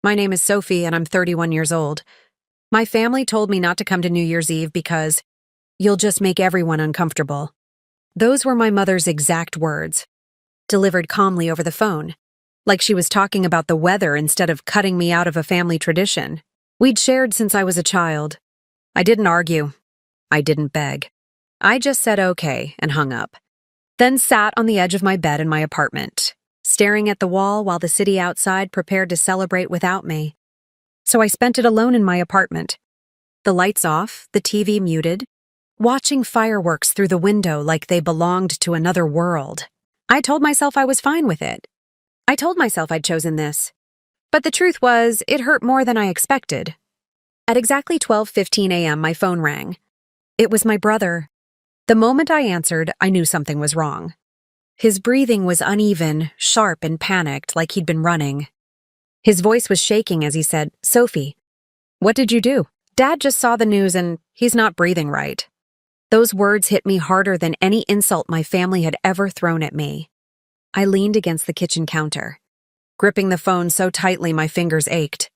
My name is Sophie and I'm 31 years old. My family told me not to come to New Year's Eve because you'll just make everyone uncomfortable. Those were my mother's exact words, delivered calmly over the phone, like she was talking about the weather instead of cutting me out of a family tradition we'd shared since I was a child. I didn't argue. I didn't beg. I just said okay and hung up. Then sat on the edge of my bed in my apartment, staring at the wall while the city outside prepared to celebrate without me. So I spent it alone in my apartment. The lights off, the TV muted, watching fireworks through the window like they belonged to another world. I told myself I was fine with it. I told myself I'd chosen this. But the truth was, it hurt more than I expected. At exactly 12:15 a.m., my phone rang. It was my brother. The moment I answered, I knew something was wrong. His breathing was uneven, sharp, and panicked, like he'd been running. His voice was shaking as he said, "Sophie, what did you do? Dad just saw the news and he's not breathing right." Those words hit me harder than any insult my family had ever thrown at me. I leaned against the kitchen counter, gripping the phone so tightly my fingers ached.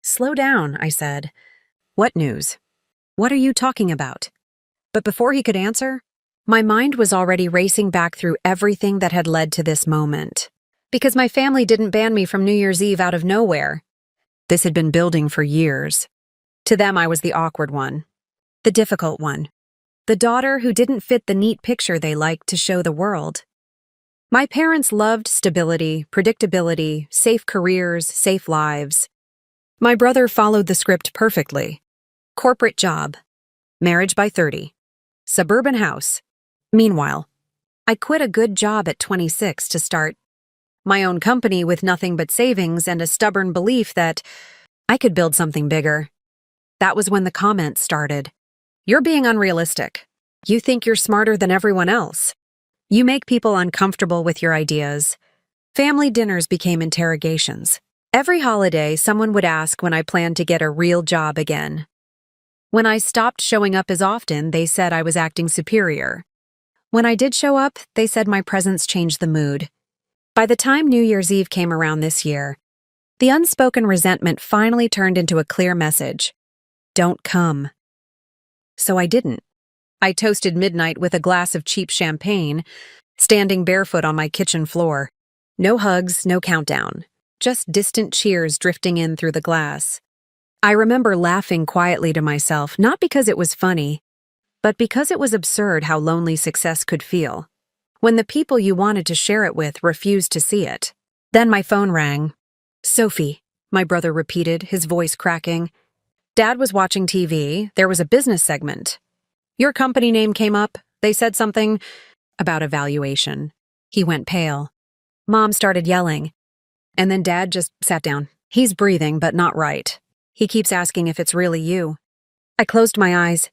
"Slow down," I said. "What news? What are you talking about?" But before he could answer, my mind was already racing back through everything that had led to this moment. Because my family didn't ban me from New Year's Eve out of nowhere. This had been building for years. To them, I was the awkward one, the difficult one, the daughter who didn't fit the neat picture they liked to show the world. My parents loved stability, predictability, safe careers, safe lives. My brother followed the script perfectly. Corporate job, marriage by 30, suburban house. Meanwhile, I quit a good job at 26 to start my own company with nothing but savings and a stubborn belief that I could build something bigger. That was when the comments started. "You're being unrealistic. You think you're smarter than everyone else. You make people uncomfortable with your ideas." Family dinners became interrogations. Every holiday, someone would ask when I planned to get a real job again. When I stopped showing up as often, they said I was acting superior. When I did show up, they said my presence changed the mood. By the time New Year's Eve came around this year, the unspoken resentment finally turned into a clear message. Don't come. So I didn't. I toasted midnight with a glass of cheap champagne, standing barefoot on my kitchen floor. No hugs, no countdown. Just distant cheers drifting in through the glass. I remember laughing quietly to myself, not because it was funny, but because it was absurd how lonely success could feel, when the people you wanted to share it with refused to see it. Then my phone rang. "Sophie," my brother repeated, his voice cracking. Dad was watching TV. There was a business segment. "Your company name came up. They said something about evaluation." He went pale. Mom started yelling. And then Dad just sat down. "He's breathing, but not right. He keeps asking if it's really you." I closed my eyes.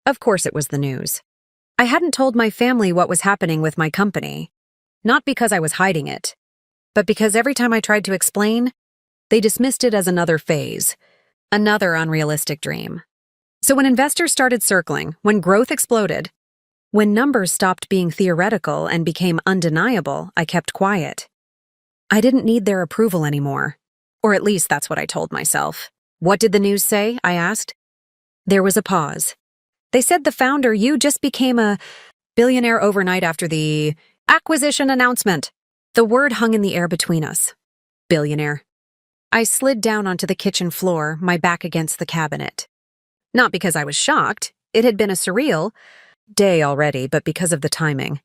Of course it was the news. I hadn't told my family what was happening with my company. Not because I was hiding it, but because every time I tried to explain, they dismissed it as another phase, another unrealistic dream. So when investors started circling, when growth exploded, when numbers stopped being theoretical and became undeniable, I kept quiet. I didn't need their approval anymore. Or at least that's what I told myself. "What did the news say?" I asked. There was a pause. "They said the founder, you, just became a billionaire overnight after the acquisition announcement." The word hung in the air between us. Billionaire. I slid down onto the kitchen floor, my back against the cabinet. Not because I was shocked. It had been a surreal day already, but because of the timing.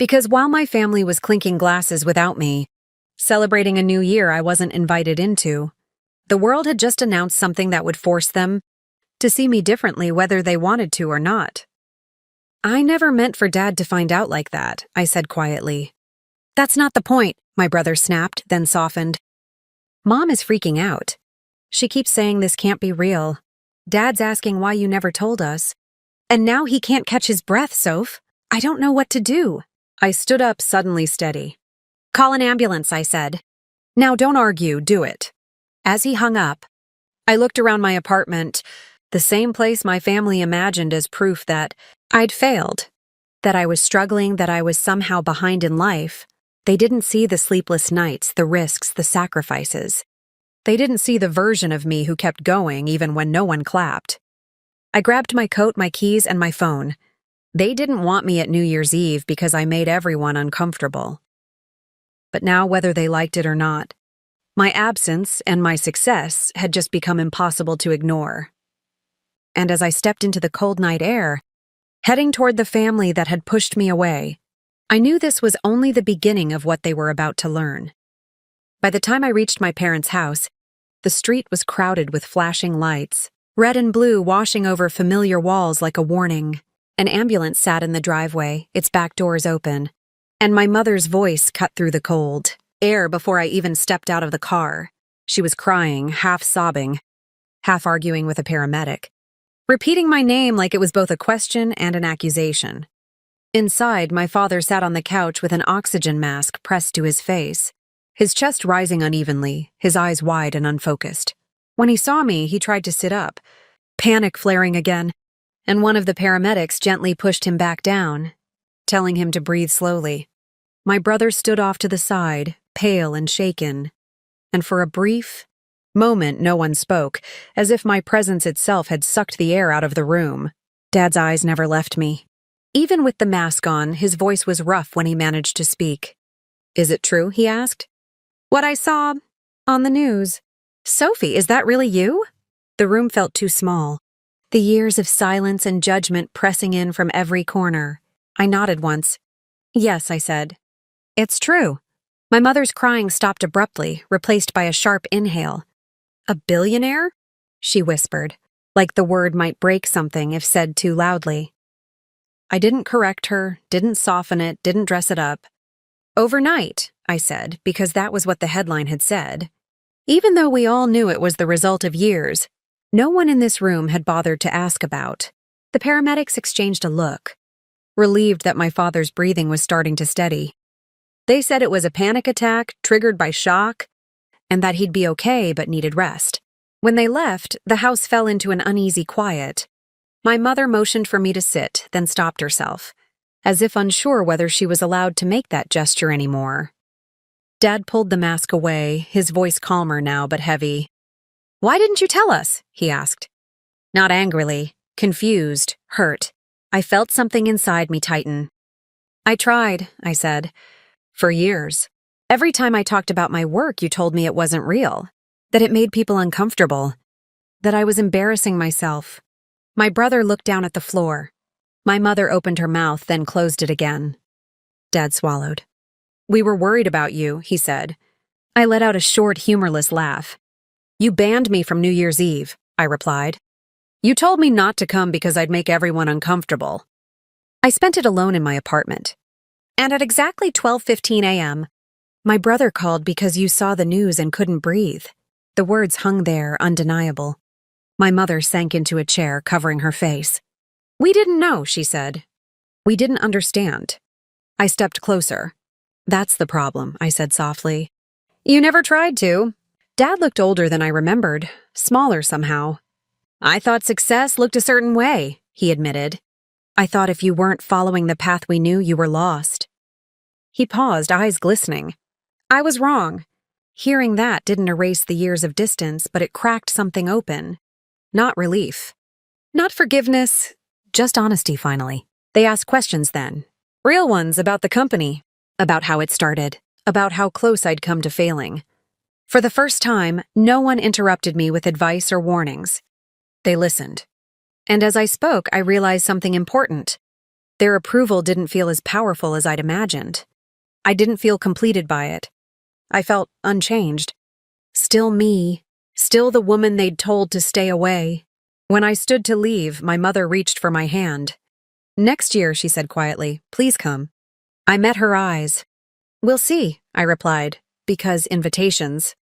Because while my family was clinking glasses without me, celebrating a new year I wasn't invited into, the world had just announced something that would force them to see me differently whether they wanted to or not. "I never meant for Dad to find out like that," I said quietly. "That's not the point," my brother snapped, then softened. "Mom is freaking out. She keeps saying this can't be real. Dad's asking why you never told us. And now he can't catch his breath, Soph. I don't know what to do." I stood up, suddenly steady. "Call an ambulance," I said. "Now don't argue, do it." As he hung up, I looked around my apartment, the same place my family imagined as proof that I'd failed, that I was struggling, that I was somehow behind in life. They didn't see the sleepless nights, the risks, the sacrifices. They didn't see the version of me who kept going even when no one clapped. I grabbed my coat, my keys, and my phone. They didn't want me at New Year's Eve because I made everyone uncomfortable. But now, whether they liked it or not, my absence and my success had just become impossible to ignore. And as I stepped into the cold night air, heading toward the family that had pushed me away, I knew this was only the beginning of what they were about to learn. By the time I reached my parents' house, the street was crowded with flashing lights, red and blue washing over familiar walls like a warning. An ambulance sat in the driveway, its back doors open, and my mother's voice cut through the cold air before I even stepped out of the car. She was crying, half sobbing, half arguing with a paramedic, repeating my name like it was both a question and an accusation. Inside, my father sat on the couch with an oxygen mask pressed to his face, his chest rising unevenly, his eyes wide and unfocused. When he saw me, he tried to sit up, panic flaring again, and one of the paramedics gently pushed him back down, telling him to breathe slowly. My brother stood off to the side, pale and shaken, and for a brief moment no one spoke, as if my presence itself had sucked the air out of the room. Dad's eyes never left me. Even with the mask on, his voice was rough when he managed to speak. "Is it true?" he asked. "What I saw on the news." "Sophie, is that really you?" The room felt too small, the years of silence and judgment pressing in from every corner. I nodded once. "Yes," I said. "It's true." My mother's crying stopped abruptly, replaced by a sharp inhale. "A billionaire?" she whispered, like the word might break something if said too loudly. I didn't correct her, didn't soften it, didn't dress it up. "Overnight," I said, because that was what the headline had said. Even though we all knew it was the result of years, no one in this room had bothered to ask about. The paramedics exchanged a look, relieved that my father's breathing was starting to steady. They said it was a panic attack triggered by shock, and that he'd be okay but needed rest. When they left, the house fell into an uneasy quiet. My mother motioned for me to sit, then stopped herself, as if unsure whether she was allowed to make that gesture anymore. Dad pulled the mask away, his voice calmer now but heavy. "Why didn't you tell us?" he asked. Not angrily, confused, hurt. I felt something inside me tighten. "I tried," I said. "For years. Every time I talked about my work, you told me it wasn't real, that it made people uncomfortable, that I was embarrassing myself." My brother looked down at the floor. My mother opened her mouth, then closed it again. Dad swallowed. "We were worried about you," he said. I let out a short, humorless laugh. "You banned me from New Year's Eve," I replied. "You told me not to come because I'd make everyone uncomfortable." I spent it alone in my apartment. And at exactly 12:15 a.m., my brother called because you saw the news and couldn't breathe. The words hung there, undeniable. My mother sank into a chair, covering her face. "We didn't know," she said. "We didn't understand." I stepped closer. "That's the problem," I said softly. "You never tried to." Dad looked older than I remembered, smaller somehow. "I thought success looked a certain way," he admitted. "I thought if you weren't following the path we knew, you were lost." He paused, eyes glistening. I was wrong. Hearing that didn't erase the years of distance, but it cracked something open. Not relief. Not forgiveness, just honesty finally. They asked questions then. Real ones about the company, about how it started, about how close I'd come to failing. For the first time, no one interrupted me with advice or warnings. They listened. And as I spoke, I realized something important. Their approval didn't feel as powerful as I'd imagined. I didn't feel completed by it. I felt unchanged. Still me, still the woman they'd told to stay away. When I stood to leave, my mother reached for my hand. "Next year," she said quietly, "please come." I met her eyes. "We'll see," I replied, because invitations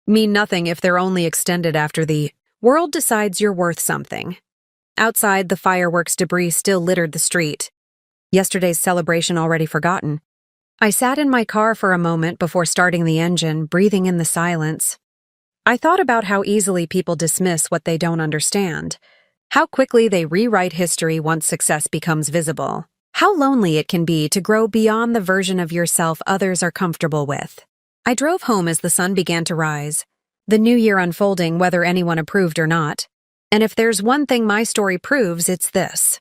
mean nothing if they're only extended after the world decides you're worth something. Outside, the fireworks debris still littered the street. Yesterday's celebration already forgotten. I sat in my car for a moment before starting the engine, breathing in the silence. I thought about how easily people dismiss what they don't understand, how quickly they rewrite history once success becomes visible, how lonely it can be to grow beyond the version of yourself others are comfortable with. I drove home as the sun began to rise. The new year unfolding whether anyone approved or not. And if there's one thing my story proves, it's this.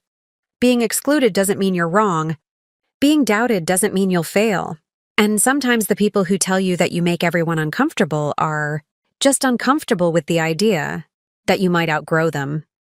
Being excluded doesn't mean you're wrong. Being doubted doesn't mean you'll fail. And sometimes the people who tell you that you make everyone uncomfortable are just uncomfortable with the idea that you might outgrow them.